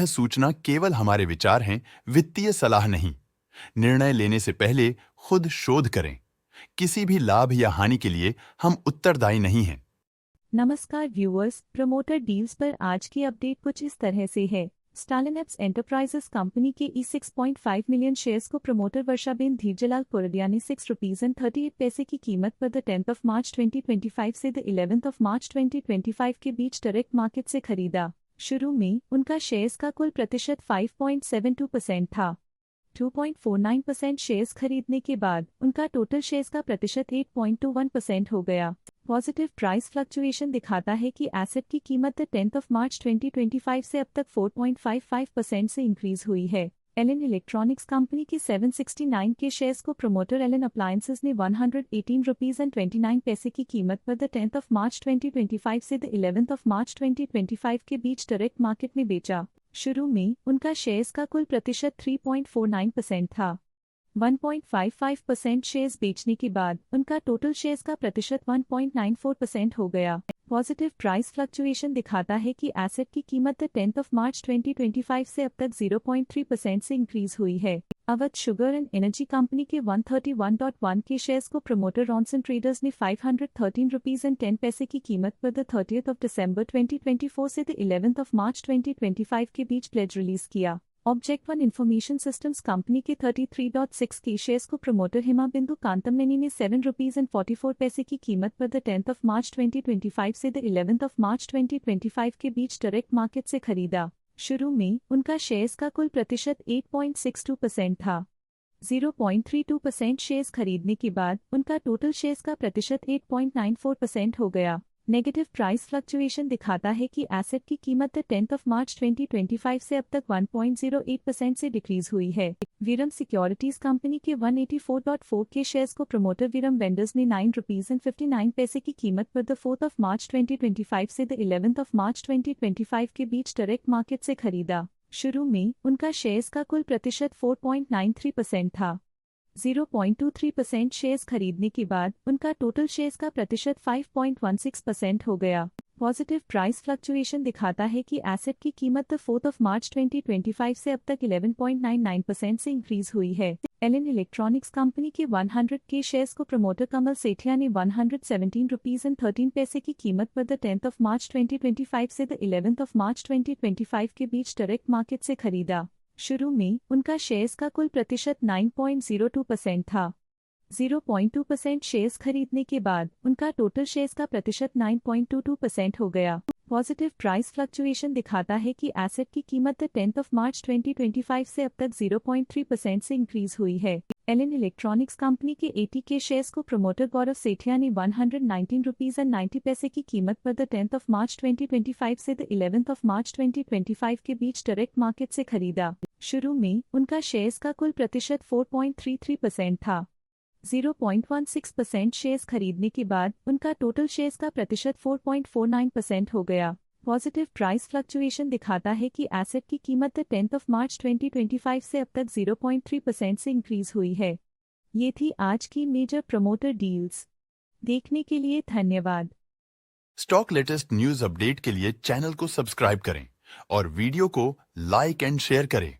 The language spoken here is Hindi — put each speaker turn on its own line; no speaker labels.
सूचना केवल हमारे विचार हैं, वित्तीय सलाह नहीं। निर्णय लेने से पहले खुद शोध करें। किसी भी लाभ या हानि के लिए हम उत्तरदायी नहीं हैं।
नमस्कार व्यूअर्स, प्रमोटर डील्स पर आज की अपडेट कुछ इस तरह से है। स्टालिनेट्स एंटरप्राइजेस कंपनी के 6.5 मिलियन शेयर्स को प्रमोटर वर्षाबेन धीरजलाल कोरडिया ने ₹6.38 की कीमत पर द 10th of March 2025 से द 11th of March 2025 के बीच डायरेक्ट मार्केट से खरीदा। शुरू में उनका शेयर्स का कुल प्रतिशत 5.72% था। 2.49% शेयर्स खरीदने के बाद उनका टोटल शेयर्स का प्रतिशत 8.21% हो गया। पॉजिटिव प्राइस फ्लक्चुएशन दिखाता है कि एसेट की कीमत 10th of March 2025 से अब तक 4.55% से इंक्रीज हुई है। एलन इलेक्ट्रॉनिक्स कंपनी के 769 के शेयर्स को प्रमोटर एलन अप्लायंसेस ने ₹118.29 की कीमत पर द 10th of March 2025 से द 11th of March 2025 के बीच डायरेक्ट मार्केट में बेचा। शुरू में उनका शेयर्स का कुल प्रतिशत 3.49% था। 1.55% शेयर्स बेचने के बाद उनका टोटल शेयर्स का प्रतिशत 1.94% हो गया। पॉजिटिव प्राइस फ्लक्चुएशन दिखाता है कि एसेट की कीमत 10th of March 2025 से अब तक 0.3% से इंक्रीज हुई है। Awadh sugar and energy company के 131.1 के शेयर्स को प्रमोटर रॉनसन ट्रेडर्स ने ₹513.10 की कीमत पर द 30th of December 2024 से द 11th of March 2025 के बीच प्लेज रिलीज किया। Object one information systems company के 33.6 के शेयर्स को प्रमोटर हिमा बिंदु कांतमनेनी ने ₹7.44 की कीमत पर द 10th of March 2025 से द 11th of March 2025 के बीच डायरेक्ट मार्केट से खरीदा। शुरू में उनका शेयर्स का कुल प्रतिशत 8.62% था। 0.32% शेयर्स खरीदने के बाद उनका टोटल शेयर्स का प्रतिशत 8.94% हो गया। नेगेटिव प्राइस फ्लक्चुएशन दिखाता है कि एसेट की कीमत 10th of March 2025 से अब तक 1.08% से डिक्रीज हुई है। वीरम सिक्योरिटीज कंपनी के 184.4 के शेयर्स को प्रमोटर वीरम वेंडर्स ने ₹9.59 की कीमत पर द 4th of March 2025 से द 11th of March 2025 के बीच डायरेक्ट मार्केट से खरीदा। शुरू में उनका शेयर्स का कुल प्रतिशत 4.93% था। 0.23% शेयर्स खरीदने के बाद उनका टोटल शेयर्स का प्रतिशत 5.16% हो गया। पॉजिटिव प्राइस फ्लक्चुएशन दिखाता है कि एसेट की कीमत 4th of March 2025 से अब तक 11.99% से इंक्रीज हुई है। एलन इलेक्ट्रॉनिक्स कंपनी के 100 के शेयर्स को प्रमोटर कमल सेठिया ने ₹117.13 की कीमत पर द 10th of March 2025 से द 11th of March 2025 के बीच डायरेक्ट मार्केट से खरीदा। शुरू में उनका शेयर्स का कुल प्रतिशत 9.02% था। 0.2% शेयर्स खरीदने के बाद उनका टोटल शेयर्स का प्रतिशत 9.22% हो गया। पॉजिटिव प्राइस फ्लक्चुएशन दिखाता है कि एसेट की कीमत 10th of March 2025 से अब तक 0.3% से इंक्रीज हुई है। एलन इलेक्ट्रॉनिक्स कंपनी के 80 के शेयर्स को प्रमोटर गौरव सेठिया ने ₹119.90 की कीमत पर द 10th of March 2025 से द 11th of March 2025 के बीच डायरेक्ट मार्केट से खरीदा। शुरू में उनका शेयर्स का कुल प्रतिशत 4.33% था। 0.16% शेयर्स खरीदने के बाद उनका टोटल शेयर्स का प्रतिशत 4.49% हो गया। पॉजिटिव प्राइस फ्लक्चुएशन दिखाता है कि एसेट की कीमत 10th of March 2025 से अब तक 0.3% से इंक्रीज हुई है। ये थी आज की मेजर प्रमोटर डील्स। देखने के लिए धन्यवाद।
स्टॉक लेटेस्ट न्यूज अपडेट के लिए चैनल को सब्सक्राइब करें और वीडियो को लाइक एंड शेयर करें।